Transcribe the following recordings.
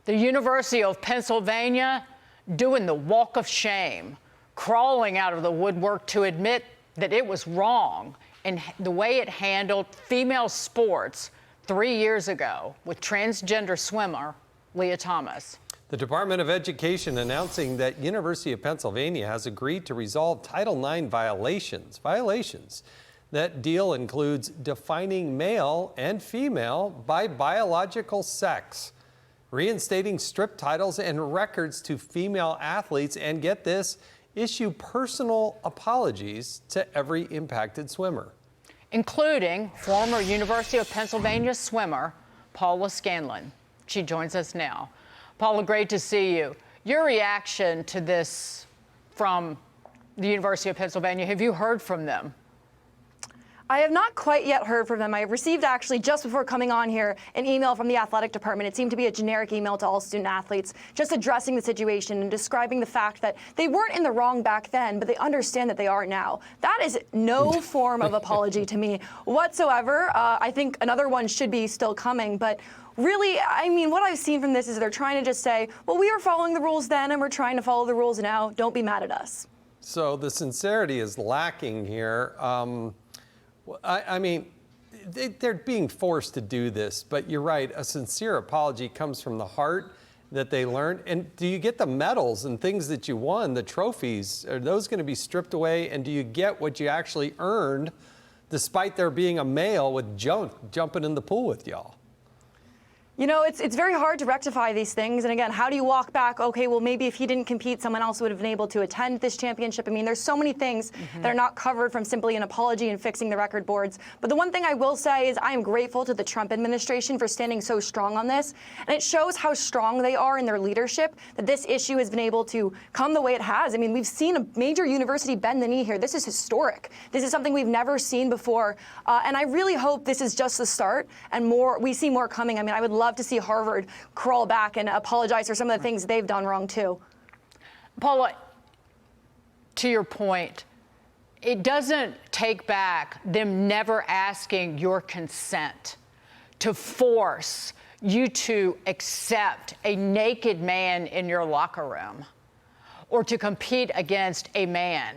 The University of Pennsylvania doing the walk of shame, crawling out of the woodwork to admit that it was wrong in the way it handled female sports 3 years ago with transgender swimmer Leah Thomas. The Department of Education announcing that University of Pennsylvania has agreed to resolve Title IX violations. That deal includes defining male and female by biological sex, reinstating strip titles and records to female athletes, and get this, issue personal apologies to every impacted swimmer, including former University of Pennsylvania swimmer Paula Scanlan. She joins us now. Paula, great to see you. Your reaction to this from the University of Pennsylvania, have you heard from them? I have not quite yet heard from them. I received actually just before coming on here an email from the athletic department. It seemed to be a generic email to all student athletes, just addressing the situation and describing the fact that they weren't in the wrong back then, but they understand that they are now. That is no form of apology to me whatsoever. I think another one should be still coming, but really, I mean, what I've seen from this is they're trying to just say, well, we were following the rules then and we're trying to follow the rules now. Don't be mad at us. So the sincerity is lacking here. I mean, they're being forced to do this, but you're right, a sincere apology comes from the heart that they learned. And do you get the medals and things that you won, the trophies, are those going to be stripped away? And do you get what you actually earned despite there being a male with junk jumping in the pool with y'all? You know, it's very hard to rectify these things. And again, how do you walk back? Okay, well, maybe if he didn't compete, someone else would have been able to attend this championship. I mean, there's so many things that are not covered from simply an apology and fixing the record boards. But the one thing I will say is I am grateful to the Trump administration for standing so strong on this. And it shows how strong they are in their leadership, that this issue has been able to come the way it has. I mean, we've seen a major university bend the knee here. This is historic. This is something we've never seen before. And I really hope this is just the start and we see more coming. I mean, I would love to see Harvard crawl back and apologize for some of the things they've done wrong too. Paula, to your point, it doesn't take back them never asking your consent to force you to accept a naked man in your locker room or to compete against a man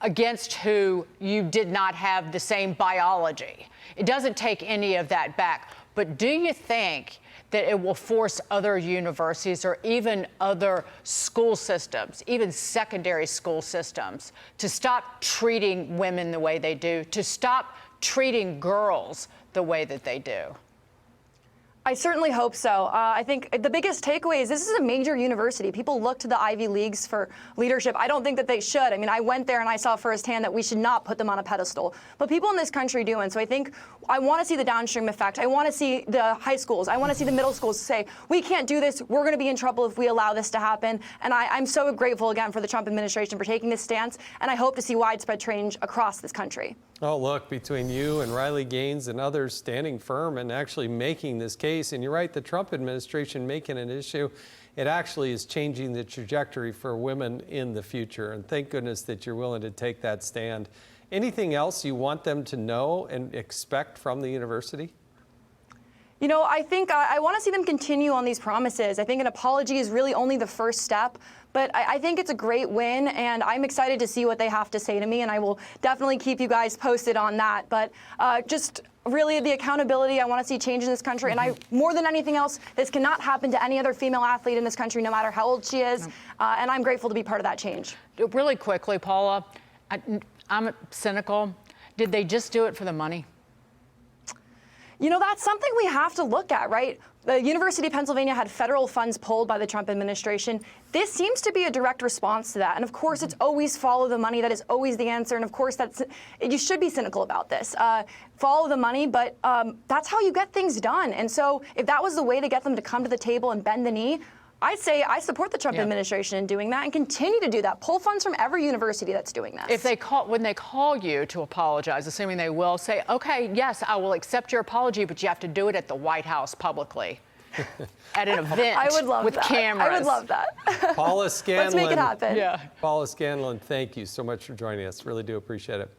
against who you did not have the same biology. It doesn't take any of that back. But do you think that it will force other universities or even other school systems, even secondary school systems, to stop treating women the way they do, to stop treating girls the way that they do? I certainly hope so. I think the biggest takeaway is this is a major university. People look to the Ivy Leagues for leadership. I don't think that they should. I mean, I went there and I saw firsthand that we should not put them on a pedestal. But people in this country do. And so I think I want to see the downstream effect. I want to see the high schools. I want to see the middle schools say, we can't do this. We're going to be in trouble if we allow this to happen. And I'm so grateful again for the Trump administration for taking this stance. And I hope to see widespread change across this country. Oh, look, between you and Riley Gaines and others standing firm and actually making this case, and you're right, the Trump administration making an issue, it actually is changing the trajectory for women in the future. And thank goodness that you're willing to take that stand. Anything else you want them to know and expect from the university? You know, I think I want to see them continue on these promises. I think an apology is really only the first step, but I think it's a great win, and I'm excited to see what they have to say to me, and I will definitely keep you guys posted on that. But just really the accountability, I want to see change in this country, and more than anything else, this cannot happen to any other female athlete in this country, no matter how old she is, and I'm grateful to be part of that change. Really quickly, Paula, I'm cynical. Did they just do it for the money? You know, that's something we have to look at, right? The University of Pennsylvania had federal funds pulled by the Trump administration. This seems to be a direct response to that. And of course, it's always follow the money. That is always the answer. And of course, you should be cynical about this. Follow the money, but that's how you get things done. And so if that was the way to get them to come to the table and bend the knee, I'd say I support the Trump administration in doing that and continue to do that. Pull funds from every university that's doing this. When they call you to apologize, assuming they will, say, okay, yes, I will accept your apology, but you have to do it at the White House publicly. At an event I would love with that. cameras. I would love that. Paula Scanlan. Let's make it happen. Yeah. Paula Scanlan, thank you so much for joining us. Really do appreciate it.